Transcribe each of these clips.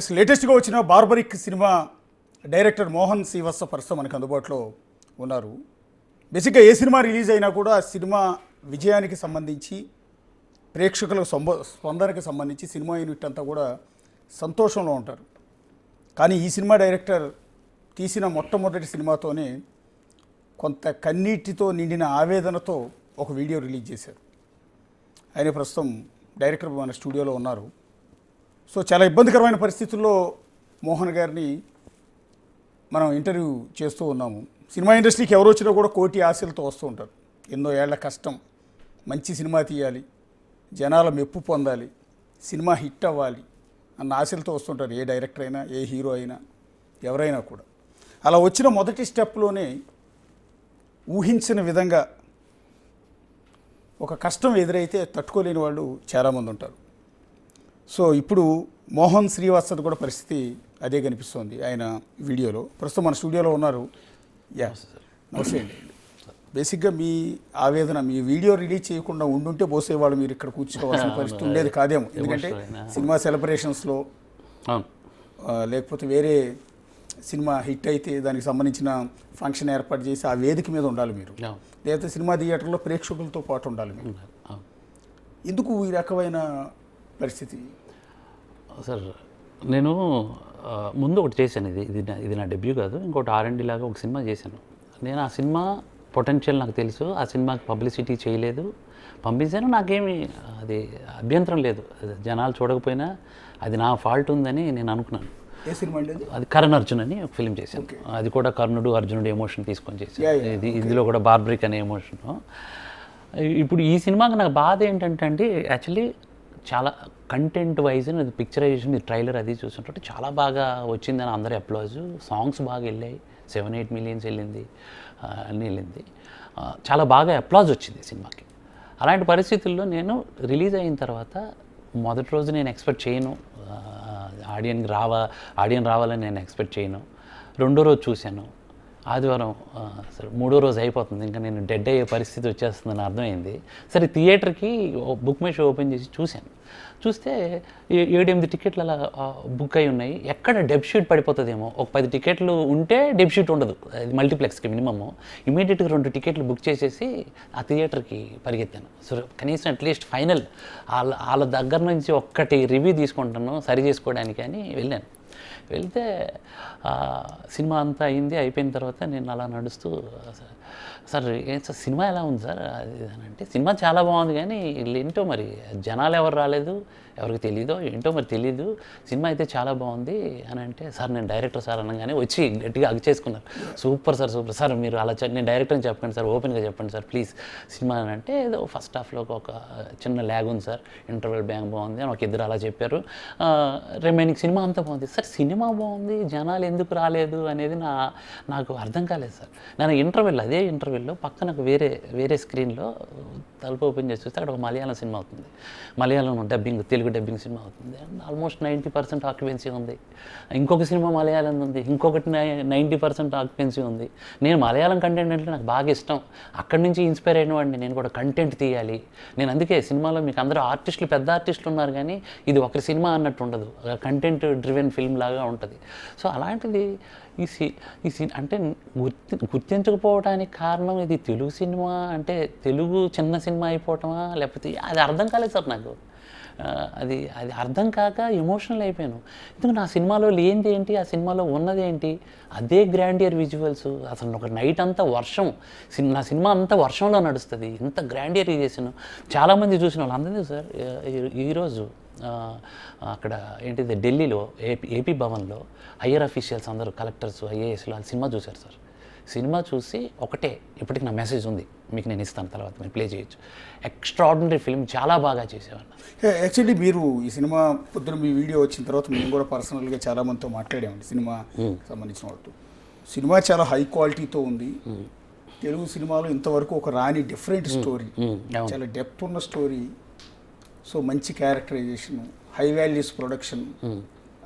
Yes లేటెస్ట్గా వచ్చిన barbaric cinema director Mohan Srivatsa ప్రస్తుతం మనకు అందుబాటులో ఉన్నారు. బేసిక్గా ఏ సినిమా రిలీజ్ అయినా కూడా ఆ సినిమా విజయానికి సంబంధించి ప్రేక్షకుల స్పందనకి సంబంధించి సినిమా యూనిట్ అంతా కూడా సంతోషంలో ఉంటారు. కానీ ఈ సినిమా డైరెక్టర్ తీసిన మొట్టమొదటి సినిమాతోనే కొంత కన్నీటితో నిండిన ఆవేదనతో ఒక వీడియో రిలీజ్ చేశారు. ఆయన ప్రస్తుతం డైరెక్టర్ మన స్టూడియోలో ఉన్నారు. సో చాలా ఇబ్బందికరమైన పరిస్థితుల్లో మోహన్ గారిని మనం ఇంటర్వ్యూ చేస్తూ ఉన్నాము. సినిమా ఇండస్ట్రీకి ఎవరు వచ్చినా కూడా కోటి ఆశలతో వస్తూ ఉంటారు. ఎన్నో ఏళ్ల కష్టం, మంచి సినిమా తీయాలి, జనాల మెప్పు పొందాలి, సినిమా హిట్ అవ్వాలి అన్న ఆశలతో వస్తుంటారు. ఏ డైరెక్టర్ అయినా, ఏ హీరో అయినా, ఎవరైనా కూడా. అలా వచ్చిన మొదటి స్టెప్లోనే ఊహించిన విధంగా ఒక కష్టం ఎదురైతే తట్టుకోలేని వాళ్ళు చాలామంది ఉంటారు. సో ఇప్పుడు మోహన్ శ్రీవాత్సది కూడా పరిస్థితి అదే కనిపిస్తోంది. ఆయన వీడియోలో ప్రస్తుతం మన స్టూడియోలో ఉన్నారు. నమస్తే అండి. బేసిక్గా మీ ఆవేదన, మీ వీడియో రిలీజ్ చేయకుండా ఉండుంటే బోసేవాళ్ళు మీరు ఇక్కడ కూర్చోవాల్సిన పరిస్థితి ఉండేది కాదేమో. ఎందుకంటే సినిమా సెలబ్రేషన్స్లో లేకపోతే వేరే సినిమా హిట్ అయితే దానికి సంబంధించిన ఫంక్షన్ ఏర్పాటు చేసి ఆ వేదిక మీద ఉండాలి మీరు, లేకపోతే సినిమా థియేటర్లో ప్రేక్షకులతో పాటు ఉండాలి మీరు. ఎందుకు ఈ రకమైన పరిస్థితి? సార్ నేను ముందు ఒకటి చేశాను. ఇది నా డెబ్యూ కాదు, ఇంకోటి R&D లాగా ఒక సినిమా చేశాను. నేను ఆ సినిమా పొటెన్షియల్ నాకు తెలుసు. ఆ సినిమాకి పబ్లిసిటీ చేయలేదు, పంపించాను. నాకేమి అది అభ్యంతరం లేదు. జనాలు చూడకపోయినా అది నా ఫాల్ట్ ఉందని నేను అనుకున్నాను. ఏ సినిమా అండి అది? అది కరణ్ అర్జున్ అని ఒక ఫిల్మ్ చేశాను. అది కూడా కర్ణుడు అర్జునుడు ఎమోషన్ తీసుకొని చేశాను. ఇందులో కూడా బార్బరిక్ అనే ఎమోషన్. ఇప్పుడు ఈ సినిమాకి నాకు బాధ ఏంటంటే అండి, యాక్చువల్లీ చాలా కంటెంట్ వైజ్ అది పిక్చరైజేషన్, మీరు ట్రైలర్ అది చూస్తుంటే చాలా బాగా వచ్చిందని అందరూ అప్లాజ్. సాంగ్స్ బాగా వెళ్ళాయి, 7-8 మిలియన్స్ వెళ్ళింది, అన్నీ వెళ్ళింది. చాలా బాగా అప్లాజ్ వచ్చింది సినిమాకి. అలాంటి పరిస్థితుల్లో నేను రిలీజ్ అయిన తర్వాత మొదటి రోజు నేను ఎక్స్పెక్ట్ చేయను, ఆడియన్ రావాలని నేను ఎక్స్పెక్ట్ చేయను. రెండో రోజు చూశాను, ఆదివారం సరే మూడో రోజు అయిపోతుంది, ఇంకా నేను డెడ్ అయ్యే పరిస్థితి వచ్చేస్తుందని అర్థమైంది. సరే థియేటర్కి బుక్ మై షో ఓపెన్ చేసి చూస్తే 7-8 టికెట్లు అలా బుక్ అయి ఉన్నాయి. ఎక్కడ డెబ్ షీట్ పడిపోతుందేమో, ఒక 10 టికెట్లు ఉంటే డెబ్ షీట్ ఉండదు, అది మల్టీప్లెక్స్కి మినిమము. ఇమీడియట్గా 2 టికెట్లు బుక్ చేసేసి ఆ థియేటర్కి పరిగెత్తాను. సో కనీసం అట్లీస్ట్ ఫైనల్ వాళ్ళ దగ్గర నుంచి ఒక్కటి రివ్యూ తీసుకుంటాను సరి చేసుకోవడానికి అని వెళ్ళాను. వెళ్తే సినిమా అంతా అయిపోయిన తర్వాత నేను అలా నడుస్తూ, సార్ ఏం సార్ సినిమా ఎలా ఉంది సార్ అది అంటే, సినిమా చాలా బాగుంది కానీ ఏంటో మరి జనాలు ఎవరు రాలేదు, ఎవరికి తెలీదో ఏంటో మరి తెలీదు, సినిమా అయితే చాలా బాగుంది అని అంటే, సార్ నేను డైరెక్టర్ సార్ అనగానే వచ్చి గట్టిగా అగ్ చేసుకున్నారు. సూపర్ సార్ మీరు అలా నేను డైరెక్టర్ అని చెప్పండి సార్, ఓపెన్గా చెప్పండి సార్ ప్లీజ్ సినిమా అని అంటే, ఏదో ఫస్ట్ హాఫ్లో ఒక చిన్న ల్యాగ్ ఉంది సార్, ఇంటర్వెల్ బ్యాంక్ బాగుంది అని ఒక ఇద్దరు అలా చెప్పారు. రిమైనింగ్ సినిమా అంతా బాగుంది. సార్ సినిమా బాగుంది, జనాలు ఎందుకు రాలేదు అనేది నాకు అర్థం కాలేదు సార్. నేను అదే ఇంటర్వెల్లో పక్కన వేరే స్క్రీన్లో తలుపు ఓపెన్ చేసి చూస్తే అక్కడ ఒక మలయాళం సినిమా అవుతుంది. Malayalam dubbing, Telugu dubbing cinema అవుతుంది. ఆల్మోస్ట్ 90% ఆక్యుపెన్సీ ఉంది. ఇంకొక సినిమా మలయాళం ఉంది, ఇంకొకటి 90% ఆక్యుపెన్సీ ఉంది. నేను మలయాళం కంటెంట్ అంటే నాకు బాగా ఇష్టం. అక్కడి నుంచి ఇన్స్పైర్ అయిన వాడిని, నేను కూడా కంటెంట్ తీయాలి. నేను అందుకే సినిమాలో మీకు అందరూ ఆర్టిస్టులు, పెద్ద ఆర్టిస్టులు ఉన్నారు కానీ ఇది ఒకరి సినిమా అన్నట్టు ఉండదు, కంటెంట్ డ్రివెన్ ఫిల్మ్ లాగా ఉంటుంది. సో అలాంటిది ఈ అంటే గుర్తించకపోవడానికి కారణం ఇది తెలుగు సినిమా అంటే తెలుగు చిన్న సినిమా అయిపోవటమా, లేకపోతే అది అర్థం కాలేదు సార్ నాకు. అది అర్థం కాక ఎమోషనల్ అయిపోయాను. ఎందుకంటే నా సినిమాలో లేనిది ఏంటి, ఆ సినిమాలో ఉన్నది ఏంటి, అదే గ్రాండియర్ విజువల్స్. అసలు ఒక నైట్ అంతా వర్షం, నా సినిమా అంతా వర్షంలో నడుస్తుంది, ఇంత గ్రాండియర్ చేసాను. చాలామంది చూసిన వాళ్ళు అందరూ సార్ ఈరోజు అక్కడ ఏంటిది ఢిల్లీలో ఏపీ భవన్లో హయ్యర్ అఫీషియల్స్ అందరూ, కలెక్టర్స్, IASలు వాళ్ళు సినిమా చూశారు సార్. సినిమా చూసి ఒకటే, ఇప్పటికి నా మెసేజ్ ఉంది మీకు, నేను ఇస్తాను తర్వాత మీరు ప్లే చేయొచ్చు. ఎక్స్ట్రాడినరీ ఫిల్మ్, చాలా బాగా చేసేవాడిని. యాక్చువల్లీ మీరు ఈ సినిమా పొద్దున మీ వీడియో వచ్చిన తర్వాత మేము కూడా పర్సనల్గా చాలామందితో మాట్లాడామండి సినిమా సంబంధించిన వాళ్ళతో. సినిమా చాలా హై క్వాలిటీతో ఉంది. తెలుగు సినిమాలో ఇంతవరకు ఒక రాని డిఫరెంట్ స్టోరీ, చాలా డెప్త్ ఉన్న స్టోరీ. సో మంచి క్యారెక్టరైజేషన్, హై వాల్యూస్ ప్రొడక్షన్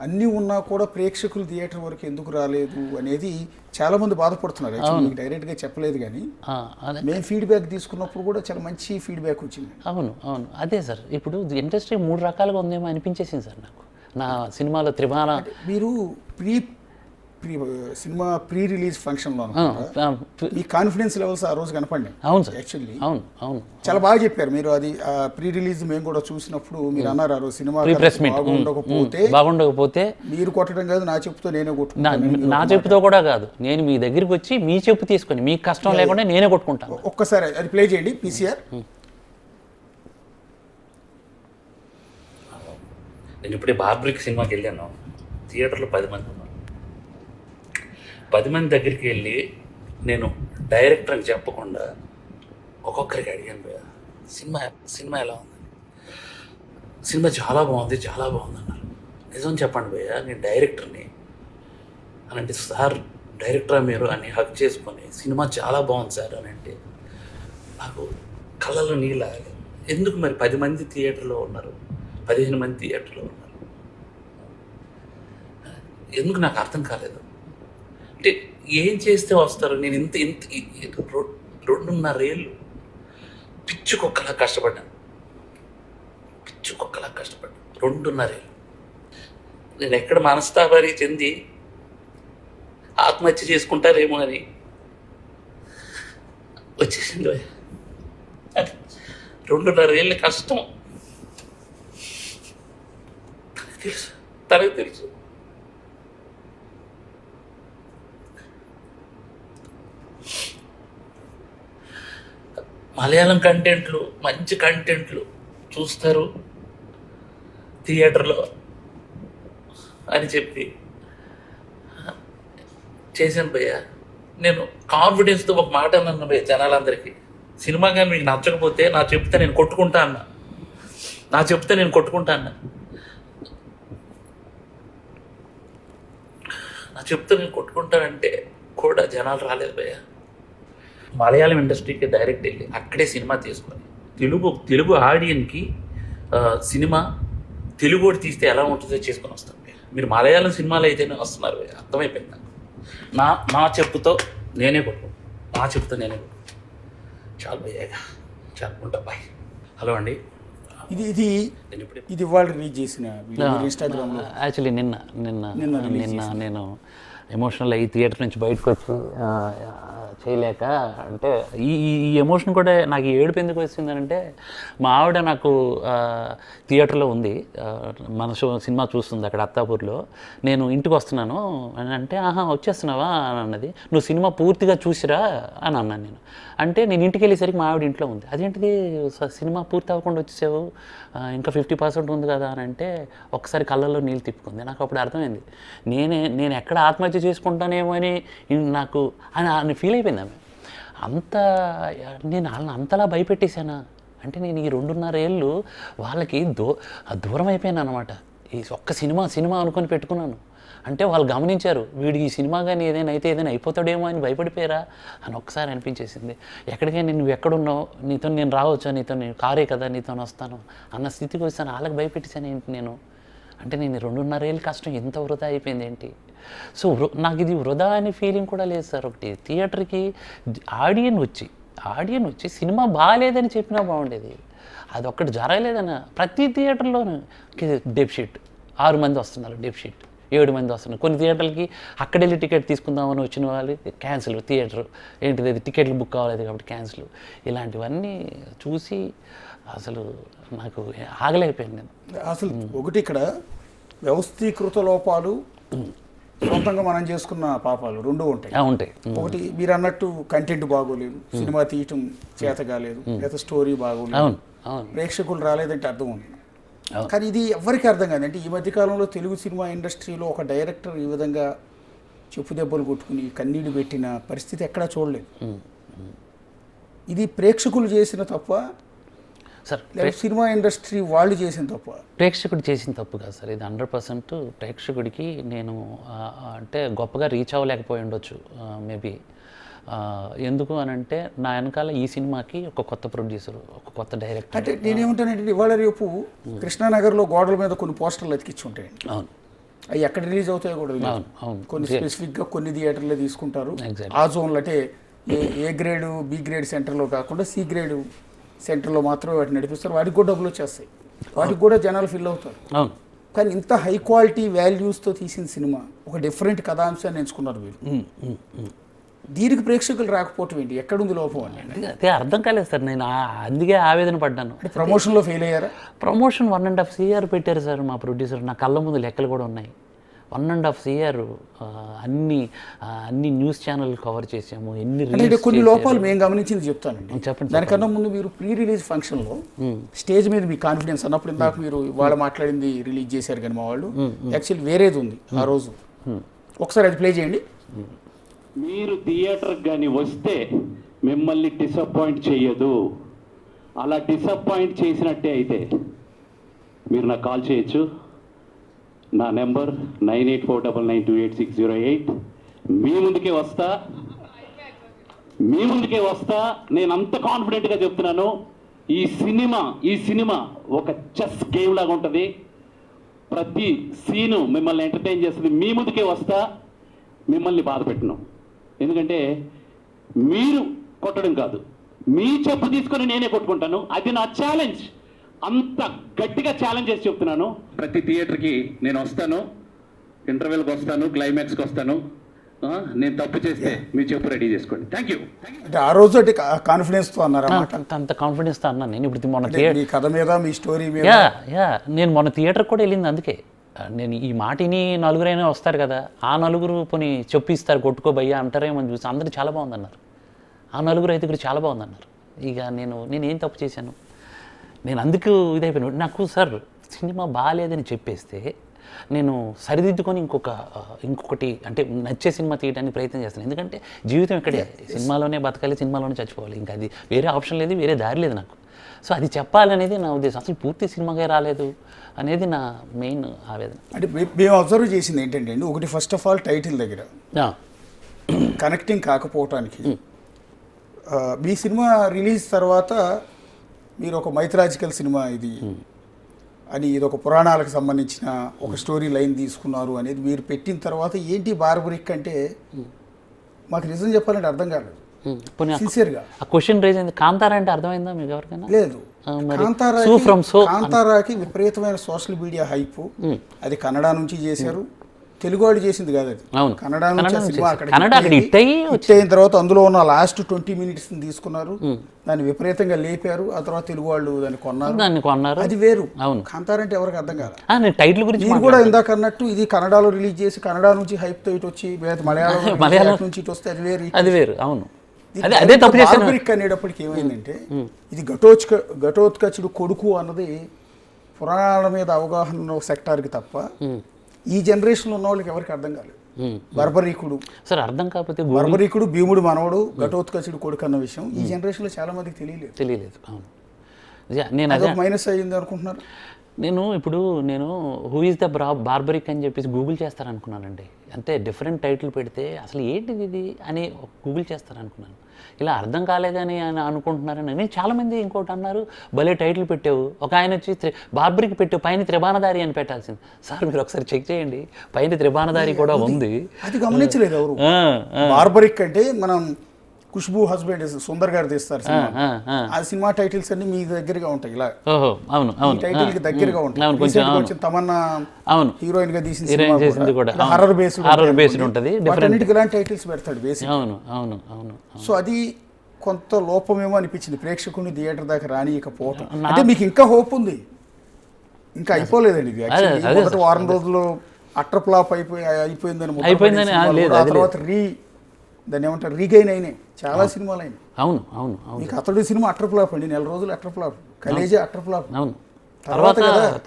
అన్నీ ఉన్నా కూడా ప్రేక్షకులు థియేటర్ వరకు ఎందుకు రాలేదు అనేది చాలామంది బాధపడుతున్నారు. మీకు డైరెక్ట్గా చెప్పలేదు కానీ మేము ఫీడ్బ్యాక్ తీసుకున్నప్పుడు కూడా చాలా మంచి ఫీడ్బ్యాక్ వచ్చింది. అవును అదే సార్. ఇప్పుడు ఇండస్ట్రీ 3 రకాలుగా ఉందేమో అనిపించేసింది సార్ నాకు. నా సినిమాలో త్రిభాన మీరు సినిమా ప్రీ రిలీజ్ ఫంక్షన్లో మీ కాన్ఫిడెన్స్ లెవెల్స్ ఆ రోజు కనపడినాయి. అవును సార్, యాక్చువల్లీ అవును అవును, చాలా బాగా చెప్పారు మీరు. అది ప్రీ రిలీజ్ మేము కూడా చూసినప్పుడు మీరు అన్నారు ఆ రోజు సినిమా ప్రెస్ మీట్ బాగుండకపోతే మీరు కొట్టడం కాదు, నా చెప్పుతో నేనే కొట్టుకుంటాను. నా చెప్పుతో కూడా కాదు, నేను మీ దగ్గరికి వచ్చి మీ చెప్పు తీసుకొని మీకు కష్టం లేకుండా నేనే కొట్టుకుంటాను. ఒక్కసారి అది ప్లే చేయండి పీసీఆర్. నేను ఇప్పుడే బార్బరికి సినిమాకి వెళ్ళాను. థియేటర్లో 10 మంది ఉన్నారు. 10 మంది దగ్గరికి వెళ్ళి నేను డైరెక్టర్ అని చెప్పకుండా ఒక్కొక్కరికి అడిగాను, భయ్యా సినిమా ఎలా ఉంది, సినిమా చాలా బాగుంది అన్నారు. నిజం చెప్పండి భయ్యా, నేను డైరెక్టర్ని అని అంటే, సార్ డైరెక్టరా మీరు అని హక్ చేసుకొని సినిమా చాలా బాగుంది సార్ అని అంటే నాకు కళ్ళలో నీళ్ళు ఆగాలి. ఎందుకు మరి 10 మంది థియేటర్లో ఉన్నారు, 15 మంది థియేటర్లో ఉన్నారు, ఎందుకు నాకు అర్థం కాలేదు. అంటే ఏం చేస్తే వస్తారు? నేను ఇంత 2.5 ఏళ్ళు పిచ్చుకొక్కలా కష్టపడ్డాను. 2.5 ఏళ్ళు నేను ఎక్కడ మనస్తాపారి చెంది ఆత్మహత్య చేసుకుంటారేమో అని వచ్చేసింది. 2.5 ఏళ్ళ కష్టం తనకు తెలుసు. మలయాళం కంటెంట్లు, మంచి కంటెంట్లు చూస్తారు థియేటర్లో అని చెప్పి చేశాను భయ్యా. నేను కాన్ఫిడెన్స్తో ఒక మాట అన్నాను భయ్య జనాలందరికీ, సినిమా కానీ మీకు నచ్చకపోతే నా చెప్తే నేను కొట్టుకుంటా అన్నా. నా చెప్తే నేను కొట్టుకుంటానంటే కూడా జనాలు రాలేదు భయ్య. మలయాళం ఇండస్ట్రీకి డైరెక్ట్ వెళ్ళి అక్కడే సినిమా తీసుకొని తెలుగు ఆడియన్కి సినిమా తెలుగు తీస్తే ఎలా ఉంటుందో చేసుకొని వస్తాం. మీరు మలయాళం సినిమాలు అయితేనే వస్తున్నారు, అర్థమైపోయింది నాకు. నా చెప్పుతో నేనే కొట్టుకుంటాను. చాలు భయ్యాగా, చాలు ఉంటా బాయ్. హలో అండి, ఇది వాళ్ళు రిలీజ్ చేసిన ఇన్స్టాగ్రామ్లో. యాక్చువల్లీ నిన్న నేను ఎమోషనల్ అయ్యి థియేటర్ నుంచి బయటకు వచ్చి చేయలేక, అంటే ఈ ఎమోషన్ కూడా నాకు ఏడుపు ఎందుకు వచ్చిందంటే, మా ఆవిడ నాకు థియేటర్లో ఉంది, మన సినిమా చూస్తుంది అక్కడ అత్తాపూర్లో. నేను ఇంటికి వస్తున్నాను అని అంటే, వచ్చేస్తున్నావా అని అన్నది. నువ్వు సినిమా పూర్తిగా చూసిరా అని అన్నాను నేను. అంటే నేను ఇంటికి వెళ్ళేసరికి మా ఆవిడ ఇంట్లో ఉంది. అదేంటిది సినిమా పూర్తి అవ్వకుండా వచ్చేసావు, ఇంకా 50% ఉంది కదా అని అంటే ఒక్కసారి కళ్ళల్లో నీళ్ళు తిప్పుకుంది. నాకు అప్పుడు అర్థమైంది, నేను ఎక్కడ ఆత్మహత్య చేసుకుంటానేమో అని నాకు అని ఫీల్ అయిపోయింది ఆమె. నేను వాళ్ళని అంతలా భయపెట్టేశానా అంటే, నేను ఈ 2.5 ఏళ్ళు వాళ్ళకి దూరం అయిపోయాను అనమాట. ఈ ఒక్క సినిమా అనుకొని పెట్టుకున్నాను. అంటే వాళ్ళు గమనించారు, వీడికి ఈ సినిమా కానీ ఏదైనా అయిపోతాడేమో అని భయపడిపోయారా అని ఒక్కసారి అనిపించేసింది. ఎక్కడికైనా నువ్వు ఎక్కడున్నావు, నీతో నేను రావచ్చా, నేను కారే కదా నీతో వస్తాను అన్న స్థితికి వచ్చాను. వాళ్ళకి భయపెట్టేశాను ఏంటి నేను అంటే, నేను 2.5 ఏళ్ళ కష్టం ఎంత వృధా అయిపోయింది ఏంటి. సో నాకు ఇది వృధా అనే ఫీలింగ్ కూడా లేదు సార్. ఒకటి థియేటర్కి ఆడియన్ వచ్చి సినిమా బాగాలేదని చెప్పినా బాగుండేది. అది ఒక్కటి జరగలేదన్న ప్రతి థియేటర్లోనూ డెప్ షీట్ 6 మంది వస్తున్నారు, డెప్ షీట్ 7 మంది వస్తున్నారు. కొన్ని థియేటర్లకి అక్కడెళ్ళి టికెట్ తీసుకుందామని వచ్చిన వాళ్ళు క్యాన్సిల్, థియేటర్ ఏంటిది టికెట్లు బుక్ కావలేదు కాబట్టి క్యాన్సిల్. ఇలాంటివన్నీ చూసి అసలు నాకు ఆగలేకపోయాను నేను. అసలు ఒకటి ఇక్కడ వ్యవస్థీకృత లోపాలు, సొంతంగా మనం చేసుకున్న పాపాలు 2 ఉంటాయి. ఒకటి మీరు అన్నట్టు కంటెంట్ బాగోలేదు, సినిమా తీయటం చేత కాలేదు, లేదా స్టోరీ బాగోలేదు, ప్రేక్షకులు రాలేదంటే అర్థం ఉంది. కానీ ఇది ఎవరికి అర్థం కాదు. అంటే ఈ మధ్యకాలంలో తెలుగు సినిమా ఇండస్ట్రీలో ఒక డైరెక్టర్ ఈ విధంగా చెప్పు దెబ్బలు కొట్టుకుని కన్నీళ్ళు పెట్టిన పరిస్థితి ఎక్కడా చూడలేదు. ఇది ప్రేక్షకులు చేసిన తప్ప సార్, సినిమా ఇండస్ట్రీ వాళ్ళు చేసిన తప్ప? ప్రేక్షకుడు చేసిన తప్పు కాదు సార్, ఇది 100% ప్రేక్షకుడికి నేను అంటే గొప్పగా రీచ్ అవ్వలేకపోయి ఉండొచ్చు మేబీ. ఎందుకు అని అంటే, నా వెనకాల ఈ సినిమాకి ఒక కొత్త ప్రొడ్యూసర్, ఒక కొత్త డైరెక్టర్. అంటే నేనేమంటానంటే, ఇవాళ రేపు కృష్ణానగర్లో గోడల మీద కొన్ని పోస్టర్లు అతికిచ్చి ఉంటాయండి. అవును, అవి ఎక్కడ రిలీజ్ అవుతాయో కూడా కొన్ని స్పెసిఫిక్గా కొన్ని థియేటర్లో తీసుకుంటారు. ఆ జోన్లు అంటే ఏ గ్రేడ్ బి గ్రేడ్ సెంటర్లో కాకుండా సి గ్రేడ్ సెంటర్లో మాత్రమే వాటిని నడిపిస్తారు. వాటికి కూడా డబ్బులు వచ్చేస్తాయి, వాటికి కూడా జనాలు ఫిల్ అవుతారు. కానీ ఇంత హై క్వాలిటీ వాల్యూస్తో తీసిన సినిమా, ఒక డిఫరెంట్ కథాంశాన్ని ఎంచుకున్నారు మీరు. దీనికి ప్రేక్షకులు రాకపోవటం ఏంటి? ఎక్కడుంది లోపం అని అదే అర్థం కాలేదు సార్. నేను అందుకే ఆవేదన పడ్డాను. ప్రమోషన్లో ఫెయిల్ అయ్యారా? ప్రమోషన్ 1.5 year పెట్టారు సార్ మా ప్రొడ్యూసర్. నా కళ్ళ ముందు లెక్కలు కూడా ఉన్నాయి. 1.5 year అన్ని న్యూస్ ఛానల్ కవర్ చేసాము. అంటే కొన్ని లోపాలు మేము గమనించింది చెప్తానండి. చెప్పండి. దానికన్నా ముందు మీరు ప్రీ రిలీజ్ ఫంక్షన్లో స్టేజ్ మీద మీ కాన్ఫిడెన్స్ అన్నప్పుడు, ఇందాక మీరు వాళ్ళు మాట్లాడింది రిలీజ్ చేశారు కానీ మా వాళ్ళు యాక్చువల్లీ వేరేది ఉంది ఆ రోజు. ఒకసారి అది ప్లే చేయండి. మీరు థియేటర్కి కానీ వస్తే మిమ్మల్ని డిసప్పాయింట్ చేయదు. అలా డిసప్పాయింట్ చేసినట్టే అయితే మీరు నాకు కాల్ చేయొచ్చు. నా నెంబర్ 9849928608. మీ ముందుకే వస్తా. నేను అంత కాన్ఫిడెంట్గా చెప్తున్నాను. ఈ సినిమా ఒక చెస్ గేమ్ లాగా ఉంటుంది. ప్రతి సీను మిమ్మల్ని ఎంటర్టైన్ చేస్తుంది. మీ ముందుకే వస్తా, మిమ్మల్ని బాధ పెట్టను. ఎందుకంటే మీరు కొట్టడం కాదు, మీ చెప్పు తీసుకొని నేనే కొట్టుకుంటాను. అది నా ఛాలెంజ్. అంత గట్టిగా ఛాలెంజ్ చేసి చెప్తున్నాను. ప్రతి థియేటర్కి నేను వస్తాను, ఇంటర్వెల్కి వస్తాను, క్లైమాక్స్కి వస్తాను. నేను తప్పు చేస్తే మీ చెప్పు రెడీ చేసుకోండి. Thank you. అంటే ఆ రోజు అంటే కాన్ఫిడెన్స్తో అన్నారా? అంత కాన్ఫిడెన్స్తో అన్నాను నేను. ఇప్పుడు మొన్న మీ కథ మీద, మీ స్టోరీ మీద. నేను మొన్న థియేటర్కి కూడా వెళ్ళింది అందుకే. నేను ఈ మాటిని నలుగురైనా వస్తారు కదా, ఆ నలుగురు పోనీ చెప్పిస్తారు కొట్టుకోబయ్యా అంటారేమో అని చూసి అందరూ చాలా బాగుందన్నారు. ఆ 4-5 చాలా బాగుందన్నారు. ఇక నేనేం తప్పు చేశాను? నేను అందుకు ఇదైపోయాను. నాకు సార్ సినిమా బాగాలేదని చెప్పేస్తే నేను సరిదిద్దుకొని ఇంకొకటి అంటే నచ్చే సినిమా తీయడానికి ప్రయత్నం చేస్తాను. ఎందుకంటే జీవితం ఇక్కడే, సినిమాలోనే బతకాలి, సినిమాలోనే చచ్చిపోవాలి. ఇంకా అది వేరే ఆప్షన్ లేదు, వేరే దారి లేదు నాకు. సో అది చెప్పాలనేది నా ఉద్దేశం. అసలు పూర్తి సినిమాగా రాలేదు అనేది నా మెయిన్ ఆవేదన. అంటే మేము అబ్జర్వ్ చేసింది ఏంటంటే అండి, ఒకటి ఫస్ట్ ఆఫ్ ఆల్ టైటిల్ దగ్గర కనెక్టింగ్ కాకపోవటానికి, మీ సినిమా రిలీజ్ తర్వాత మీరు ఒక మైథలాజికల్ సినిమా ఇది అని, ఇది ఒక పురాణాలకు సంబంధించిన ఒక స్టోరీ లైన్ తీసుకున్నారు అనేది మీరు పెట్టిన తర్వాత ఏంటి బార్బరిక్ అంటే మాకు నిజం చెప్పాలంటే అర్థం కాలేదు. సిన్సియర్గా ఆ క్వశ్చన్ రేజ్ అయింది. కాంతారా అంటే అర్థమైందా మీకు ఎవరికైనా? లేదు. కాంతారాకి విపరీతమైన సోషల్ మీడియా హైప్. అది కన్నడ నుంచి చేశారు, తెలుగు వాళ్ళు చేసింది కాదు అది. కన్నడ నుంచి సినిమా అక్కడ హిట్ అయిన తర్వాత అందులో ఉన్న లాస్ట్ 20 minutes తీసుకున్నారు, దాన్ని విపరీతంగా లేపారు. ఆ తర్వాత తెలుగు వాళ్ళు దాన్ని కొన్నారు. అది వేరు. కాంతారా అంటే ఎవరికి అర్థం కాదు. టైటిల్ గురించి మీరు కూడా ఇందాక అన్నట్టు ఇది కన్నడలో రిలీజ్ చేసి కన్నడ నుంచి హైప్ తో ఇటు వచ్చి మలయాళం నుంచి ఇటు వస్తే అది వేరు. అవును. అదే తప్పు చేశాను. బార్బరిక్ అనేటప్పటికి ఏమైందంటే, ఇది ఘటోత్కచుడు కొడుకు అన్నది పురాణాల మీద అవగాహన ఉన్న సెక్టార్కి తప్ప ఈ జనరేషన్లో ఉన్న వాళ్ళకి ఎవరికి అర్థం కాలేదు. బర్బరీకుడు సార్ అర్థం కాకపోతే బర్బరీకుడు భీముడు మనవడు, ఘటోత్కచుడు కొడుకు అన్న విషయం ఈ జనరేషన్లో చాలా మందికి తెలియలేదు. అవును. నేను మైనస్ అయ్యింది అనుకుంటున్నారు. నేను హూ ఈజ్ ద బార్బరిక్ అని చెప్పేసి గూగుల్ చేస్తారనుకున్నానండి. అంతే, డిఫరెంట్ టైటిల్ పెడితే అసలు ఏంటిది ఇది అని గూగుల్ చేస్తారనుకున్నాను. ఇలా అర్థం కాలేదని అనుకుంటున్నారని నేను చాలామంది ఇంకోటి అన్నారు, భలే టైటిల్ పెట్టావు. ఒక ఆయన వచ్చి బార్బరిక్ పెట్టావు, పైన త్రిబాణధారి అని పెట్టాల్సింది. సార్ మీరు ఒకసారి చెక్ చేయండి, పైన త్రిబాణధారి కూడా ఉంది. అది గమనించలేదు ఎవరు. బార్బరిక్ అంటే మనం ఖుష్బూ హస్బెండ్ సుందర్ గారు తీస్తారు ఆ సినిమా టైటిల్స్ అన్ని మీ దగ్గరగా ఉంటాయి. ఇలా టైటిల్ కి దగ్గరగా ఉంటాయి. తమన్నా హీరోయిన్ గా తీసిన హర్రర్ బేస్డ్ ఉంటుంది. ఇలాంటి టైటిల్స్ పెడతాడు బేసిక్. సో అది కొంత లోపమేమో అనిపించింది ప్రేక్షకుని థియేటర్ దాకా రానియకపోవటం. అంటే మీకు ఇంకా హోప్ ఉంది, ఇంకా అయిపోలేదండి ఇది. మొదటి వారం రోజుల్లో అట్టర్ ఫ్లాప్ అయిపోయిందని తర్వాత దాన్ని ఏమంటారు రీగైన్ అయినాయి చాలా సినిమాలు అయినాయి. అవును. మీకు అతడు సినిమా అట్టర్ ఫ్లాప్ అండి, 4 రోజులు utter flop, Khaleja utter flop. అవును.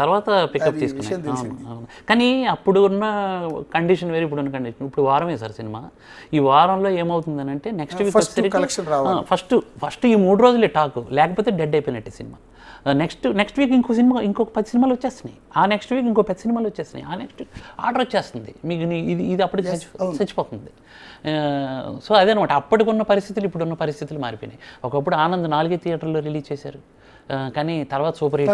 తర్వాత పికప్ తీసుకున్నాను. కానీ అప్పుడు ఉన్న కండిషన్ వేరు, ఇప్పుడు ఉన్న కండిషన్. ఇప్పుడు వారమే సార్ సినిమా. ఈ వారంలో ఏమవుతుందని అంటే నెక్స్ట్ వీక్ ఫస్ట్ ఈ 3 రోజులే టాక్, లేకపోతే డెడ్ అయిపోయినట్టే సినిమా. నెక్స్ట్ వీక్ ఇంకొక 10 సినిమాలు వచ్చేస్తున్నాయి. ఆ నెక్స్ట్ వీక్ ఇంకో 10 సినిమాలు వచ్చేస్తున్నాయి. ఆ నెక్స్ట్ ఆర్డర్ వచ్చేస్తుంది మీకు. ఇది అప్పుడు చచ్చిపోతుంది. సో అదేనమాట, అప్పటికున్న పరిస్థితులు ఇప్పుడున్న పరిస్థితులు మారిపోయినాయి. ఒకప్పుడు ఆనంద్ 4 థియేటర్లో రిలీజ్ చేశారు, కానీ తర్వాత సూపర్ హిట్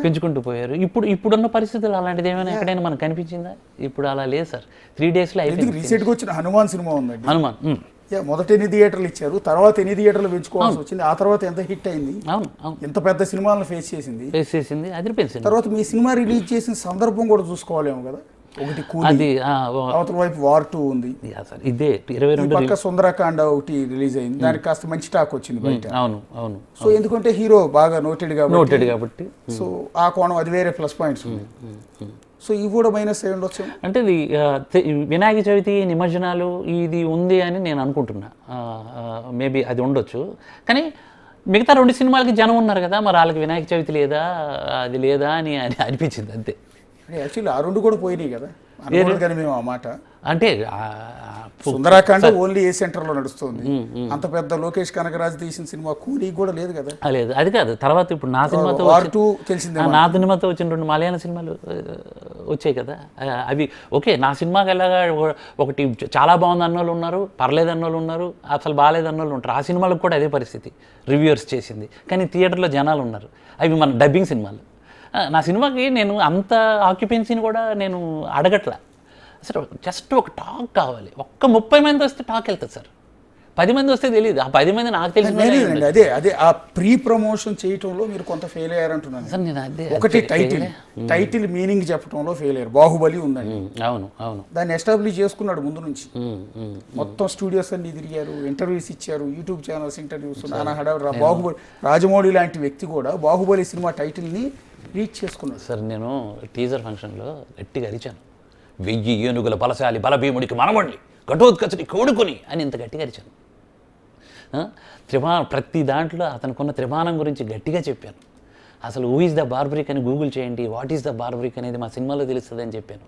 పెంచుకుంటూ పోయారు. ఇప్పుడున్న పరిస్థితులు అలాంటిది ఏమైనా ఎక్కడైనా మనకు కనిపించిందా? ఇప్పుడు అలా లేదు సార్. 3 daysలో అయిపోయింది. రీసెంట్గా వచ్చిన హనుమాన్ సినిమా ఉందండి. హనుమాన్ మొదట ఎన్ని థియేటర్లు ఇచ్చారు, తర్వాత ఎన్ని థియేటర్లు పెంచుకోవాల్సి వచ్చింది, ఆ తర్వాత ఎంత హిట్ అయింది, అవును అవును ఎంత పెద్ద సినిమాలను ఫేస్ చేసింది, ఫేస్ చేసింది అదిరిపోయింది. తర్వాత మీ సినిమా రిలీజ్ చేసిన సందర్భం కూడా చూసుకోవాలేమో కదా. ఒకటి కూలీ, అది అవతల వైపు వార్ 2 ఉంది, సార్ ఇదే 22 పక్క సుందరకాండ ఒకటి రిలీజ్ అయింది, దానికి కాస్త మంచి టాక్ వచ్చింది బయట. అవును అవును సో ఎందుకంటే హీరో బాగా నోటెడ్ కాబట్టి సో ఆ కోణం అది వేరే ప్లస్ పాయింట్స్ ఉంది. సో ఇవి కూడా మైనస్ అయి ఉండొచ్చు. అంటే ఇది వినాయక చవితి నిమజ్జనాలు ఇది ఉంది అని నేను అనుకుంటున్నా. మేబీ అది ఉండొచ్చు, కానీ మిగతా 2 సినిమాలకి జనం ఉన్నారు కదా, మరి వాళ్ళకి వినాయక చవితి లేదా అది లేదా అని అనిపించింది అంతే. యాక్చువల్లీ ఆ 2 కూడా పోయినాయి కదా, అనుకోలేదు కానీ మేము ఆ మాట. అంటే సుందరాకాండ ఓన్లీ ఏ సెంటర్లో నడుస్తుంది, అంత పెద్ద లోకేష్ కనకరాజ్ తీసిన సినిమా కూలీ కూడా లేదు కదా. లేదు అది కాదు, తర్వాత ఇప్పుడు నా సినిమాతో వార్ 2 తెలిసిందే, నా సినిమాతో వచ్చిన 2 మలయాళ సినిమాలు వచ్చాయి కదా, అవి ఓకే. నా సినిమాకి ఎలాగా ఒకటి చాలా బాగుంది అన్నోళ్ళు ఉన్నారు, పర్లేదు అన్నోళ్ళు ఉన్నారు, అసలు బాగాలేదు అన్నోళ్ళు ఉంటారు. ఆ సినిమాలకు కూడా అదే పరిస్థితి, రివ్యూవర్స్ చేసింది, కానీ థియేటర్లో జనాలు ఉన్నారు. అవి మన డబ్బింగ్ సినిమాలు. నా సినిమాకి నేను అంత ఆక్యుపెన్సీని కూడా నేను అడగట్లా. అసలు జస్ట్ ఒక టాక్ కావాలి. ఒక్క 30 మంది వస్తే టాక్ వెళ్తుంది సార్, 10 మంది వస్తే తెలియదు. ఆ 10 మంది నాకు తెలియదు. అదే ఆ ప్రీ ప్రమోషన్ చేయటంలో మీరు కొంత ఫెయిల్ అయ్యారంటున్నాను సార్. నేను అదే ఒకటి టైటిల్ మీనింగ్ చెప్పడంలో ఫెయిల్ అయ్యారు. బాహుబలి ఉందండి, అవును అవును, దాన్ని ఎస్టాబ్లిష్ చేసుకున్నాడు ముందు నుంచి. మొత్తం స్టూడియోస్ అన్ని తిరిగారు, ఇంటర్వ్యూస్ ఇచ్చారు, యూట్యూబ్ ఛానల్స్ ఇంటర్వ్యూస్, నానా హడావుడి. బాహుబలి రాజమౌళి లాంటి వ్యక్తి కూడా బాహుబలి సినిమా టైటిల్ని రీచ్ చేసుకున్నాడు. సార్ నేను టీజర్ ఫంక్షన్లో గట్టిగా అరిచాను, 1000 ఏనుగుల బలశాలి బలభీముడికి మనమండి ఘటోత్కచుడి కోడుకొని అని ఇంత గట్టిగా అరిచాను. ప్రతి దాంట్లో అతనుకున్న త్రిమానం గురించి గట్టిగా చెప్పాను. అసలు హూ ఈజ్ ద బార్బరిక్ అని గూగుల్ చేయండి, వాట్ ఈజ్ ద బార్బరిక్ అనేది మా సినిమాలో తెలుస్తుంది అని చెప్పాను.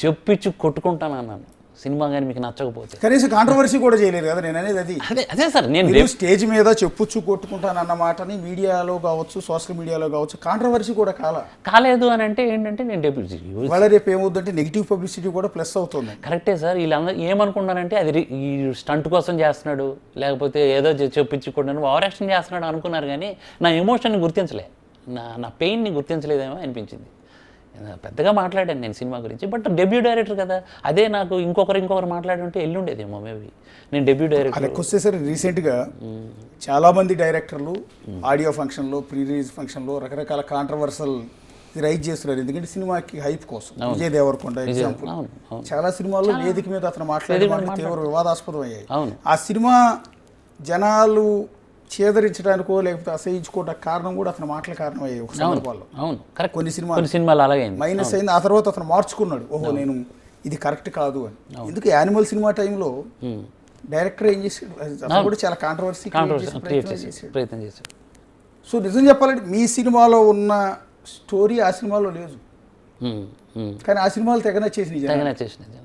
చెప్పించు కొట్టుకుంటాను అన్నాను, సినిమా కానీ మీకు నచ్చకపోతే. కనీసం కాంట్రవర్సీ కూడా చేయలేదు కదా. నేను అనేది అది అదే సార్, నేను స్టేజ్ మీద చెప్పుచ్చు కొట్టుకుంటాను అన్న మాటని మీడియాలో కావచ్చు, సోషల్ మీడియాలో కావచ్చు, కాంట్రవర్సీ కూడా కాలేదు అని అంటే ఏంటంటే నేను డెబ్యూటీ. వాళ్ళ రేపు ఏమవుతుందంటే నెగిటివ్ పబ్లిసిటీ కూడా ప్లస్ అవుతుంది. కరెక్టే సార్. వీళ్ళందరూ ఏమనుకున్నారంటే అది ఈ స్టంట్ కోసం చేస్తున్నాడు, లేకపోతే ఏదో చెప్పించుకుంటాను ఓవర్ యాక్షన్ చేస్తున్నాడు అనుకున్నారు, కానీ నా ఎమోషన్ని గుర్తించలే, నా పెయిన్ని గుర్తించలేదేమో అనిపించింది. పెద్దగా మాట్లాడాను నేను సినిమా గురించి, బట్ డెబ్యూ డైరెక్టర్ కదా. అదే నాకు ఇంకొకరు మాట్లాడి ఉంటే ఎల్లుండేదేమో మేబీ. నేను డెబ్యూ డైరెక్టర్. అలా వచ్చేసరి రీసెంట్గా చాలామంది డైరెక్టర్లు ఆడియో ఫంక్షన్లో, ప్రీ రిలీజ్ ఫంక్షన్లో రకరకాల కాంట్రవర్సల్ రైజ్ చేస్తున్నారు. ఎందుకంటే సినిమాకి హైప్ కోసం. విజయ్ దేవరకొండ ఎగ్జాంపుల్, చాలా సినిమాల్లో వేదిక మీద అతను మాట్లాడే తీవ్ర వివాదాస్పదం అయ్యాయి. ఆ సినిమా జనాలు చేదరించడానికో లేకపోతే అసహించుకోవడానికి కారణం కూడా అతని మాటల కారణం అయ్యాయి ఒక సందర్భాల్లో. కొన్ని సినిమాలు అలాగే మైనస్ అయింది. ఆ తర్వాత అతను మార్చుకున్నాడు, ఓహో నేను ఇది కరెక్ట్ కాదు అని. ఎందుకు యానిమల్ సినిమా టైంలో డైరెక్టర్ ఏం చేసాడు, అతను కూడా చాలా కాంట్రవర్సీ ప్రయత్నం చేశాడు. సో నిజం చెప్పాలంటే మీ సినిమాలో ఉన్న స్టోరీ ఆ సినిమాలో లేదు, కానీ ఆ సినిమాలు తెగ నచ్చేసినాయి.